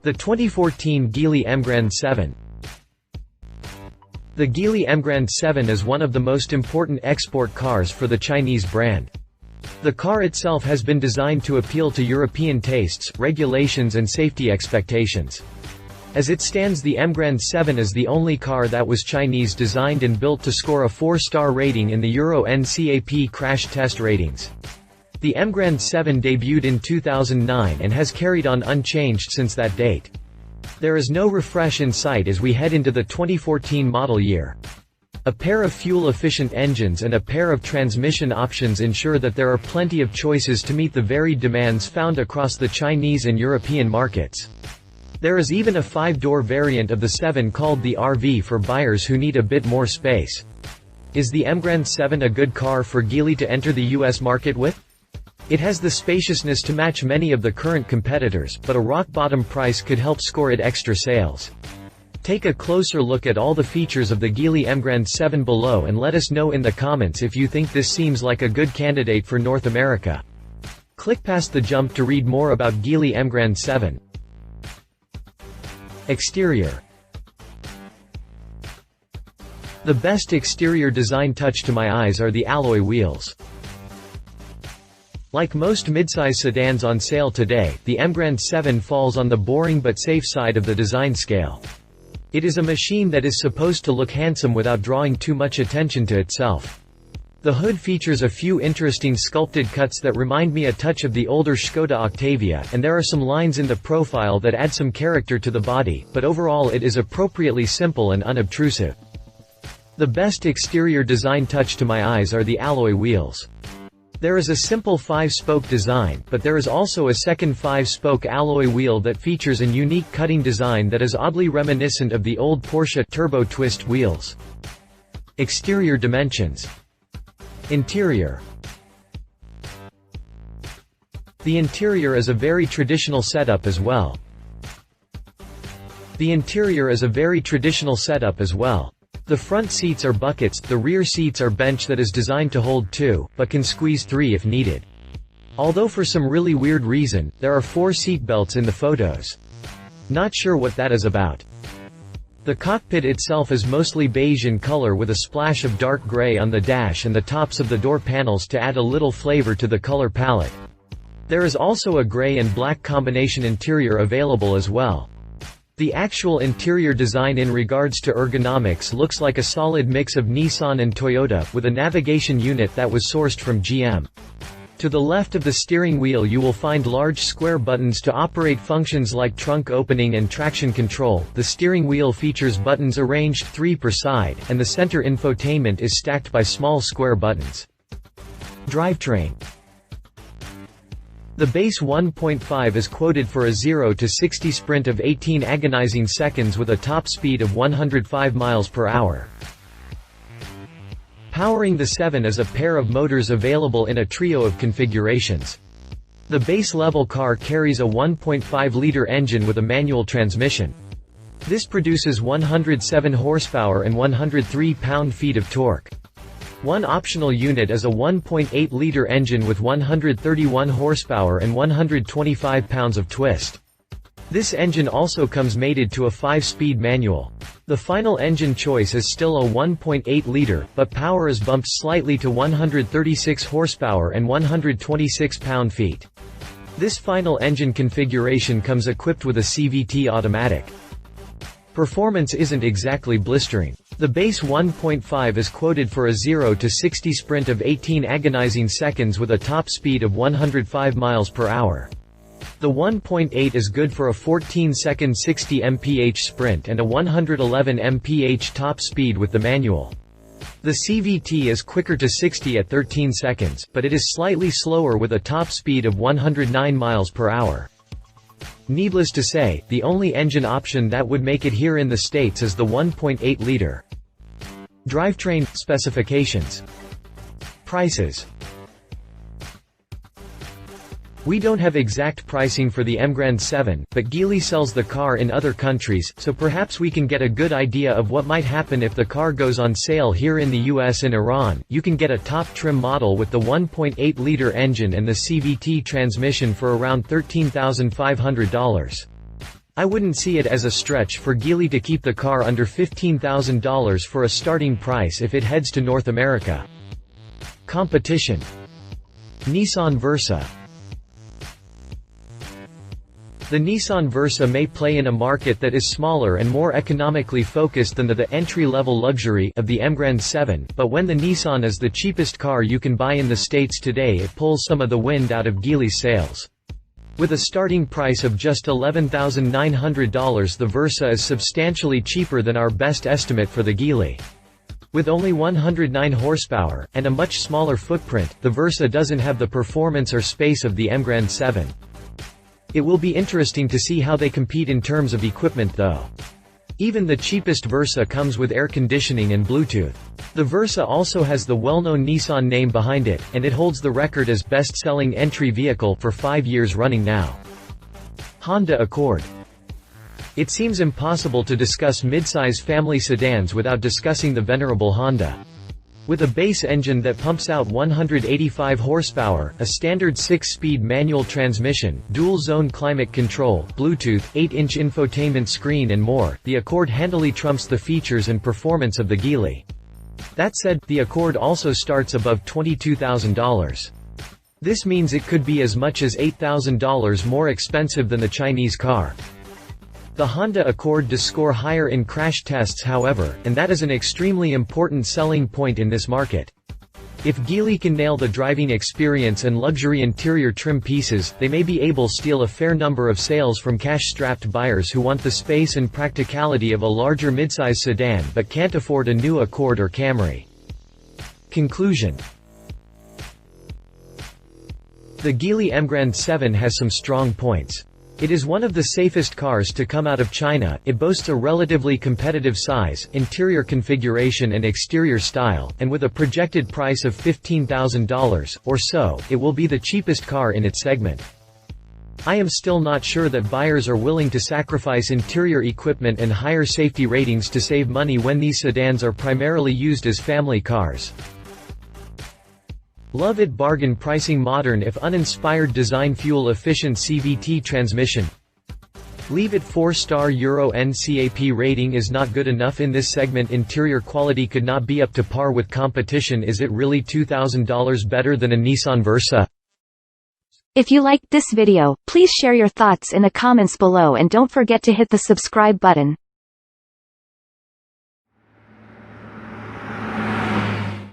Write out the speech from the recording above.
The 2014 Geely Emgrand 7. The Geely Emgrand 7 is one of the most important export cars for the Chinese brand. The car itself has been designed to appeal to European tastes, regulations and safety expectations. As it stands, the Emgrand 7 is the only car that was Chinese designed and built to score a 4-star rating in the Euro NCAP crash test ratings. The Emgrand 7 debuted in 2009 and has carried on unchanged since that date. There is no refresh in sight as we head into the 2014 model year. A pair of fuel-efficient engines and a pair of transmission options ensure that there are plenty of choices to meet the varied demands found across the Chinese and European markets. There is even a 5-door variant of the 7 called the RV for buyers who need a bit more space. Is the Emgrand 7 a good car for Geely to enter the US market with? It has the spaciousness to match many of the current competitors, but a rock-bottom price could help score it extra sales. Take a closer look at all the features of the Geely Emgrand 7 below and let us know in the comments if you think this seems like a good candidate for North America. Click past the jump to read more about Geely Emgrand 7. Exterior. The best exterior design touch to my eyes are the alloy wheels. Like most midsize sedans on sale today, the Emgrand 7 falls on the boring but safe side of the design scale. It is a machine that is supposed to look handsome without drawing too much attention to itself. The hood features a few interesting sculpted cuts that remind me a touch of the older Škoda Octavia, and there are some lines in the profile that add some character to the body, but overall it is appropriately simple and unobtrusive. The best exterior design touch to my eyes are the alloy wheels. There is a simple 5-spoke design, but there is also a second 5-spoke alloy wheel that features a unique cutting design that is oddly reminiscent of the old Porsche turbo twist wheels. Exterior dimensions. Interior. The interior is a very traditional setup as well. The front seats are buckets, the rear seats are bench that is designed to hold 2, but can squeeze 3 if needed. Although for some really weird reason, there are 4 seat belts in the photos. Not sure what that is about. The cockpit itself is mostly beige in color with a splash of dark gray on the dash and the tops of the door panels to add a little flavor to the color palette. There is also a gray and black combination interior available as well. The actual interior design in regards to ergonomics looks like a solid mix of Nissan and Toyota, with a navigation unit that was sourced from GM. To the left of the steering wheel you will find large square buttons to operate functions like trunk opening and traction control. The steering wheel features buttons arranged 3 per side, and the center infotainment is stacked by small square buttons. Drivetrain. The base 1.5 is quoted for a 0 to 60 sprint of 18 agonizing seconds with a top speed of 105 miles per hour. Powering the 7 is a pair of motors available in a trio of configurations. The base-level car carries a 1.5-liter engine with a manual transmission. This produces 107 horsepower and 103 pound-feet of torque. One optional unit is a 1.8-liter engine with 131 horsepower and 125 pounds of twist. This engine also comes mated to a 5-speed manual. The final engine choice is still a 1.8-liter, but power is bumped slightly to 136 horsepower and 126 pound-feet. This final engine configuration comes equipped with a CVT automatic. Performance isn't exactly blistering. The base 1.5 is quoted for a 0 to 60 sprint of 18 agonizing seconds with a top speed of 105 miles per hour. The 1.8 is good for a 14-second 60 mph sprint and a 111 mph top speed with the manual. The CVT is quicker to 60 at 13 seconds, but it is slightly slower with a top speed of 109 miles per hour. Needless to say, the only engine option that would make it here in the States is the 1.8-liter. Drivetrain specifications. Prices. We don't have exact pricing for the Emgrand 7, but Geely sells the car in other countries, so perhaps we can get a good idea of what might happen if the car goes on sale here in the US and Iran. You can get a top trim model with the 1.8-liter engine and the CVT transmission for around $13,500. I wouldn't see it as a stretch for Geely to keep the car under $15,000 for a starting price if it heads to North America. Competition. Nissan Versa. The Nissan Versa may play in a market that is smaller and more economically focused than the entry-level luxury of the Emgrand 7, but when the Nissan is the cheapest car you can buy in the States today, it pulls some of the wind out of Geely's sails. With a starting price of just $11,900, the Versa is substantially cheaper than our best estimate for the Geely. With only 109 horsepower, and a much smaller footprint, the Versa doesn't have the performance or space of the Emgrand 7. It will be interesting to see how they compete in terms of equipment though. Even the cheapest Versa comes with air conditioning and Bluetooth. The Versa also has the well-known Nissan name behind it, and it holds the record as best-selling entry vehicle for 5 years running now. Honda Accord. It seems impossible to discuss midsize family sedans without discussing the venerable Honda. With a base engine that pumps out 185 horsepower, a standard 6-speed manual transmission, dual-zone climate control, Bluetooth, 8-inch infotainment screen and more, the Accord handily trumps the features and performance of the Geely. That said, the Accord also starts above $22,000. This means it could be as much as $8,000 more expensive than the Chinese car. The Honda Accord does score higher in crash tests however, and that is an extremely important selling point in this market. If Geely can nail the driving experience and luxury interior trim pieces, they may be able to steal a fair number of sales from cash-strapped buyers who want the space and practicality of a larger midsize sedan but can't afford a new Accord or Camry. Conclusion. The Geely Emgrand 7 has some strong points. It is one of the safest cars to come out of China, it boasts a relatively competitive size, interior configuration and exterior style, and with a projected price of $15,000 or so, it will be the cheapest car in its segment. I am still not sure that buyers are willing to sacrifice interior equipment and higher safety ratings to save money when these sedans are primarily used as family cars. Love it bargain pricing modern if uninspired design fuel efficient CVT transmission. Leave it 4-star Euro NCAP rating is not good enough in this segment. Interior quality could not be up to par with competition. Is it really $2,000 better than a Nissan Versa? If you liked this video, please share your thoughts in the comments below and don't forget to hit the subscribe button.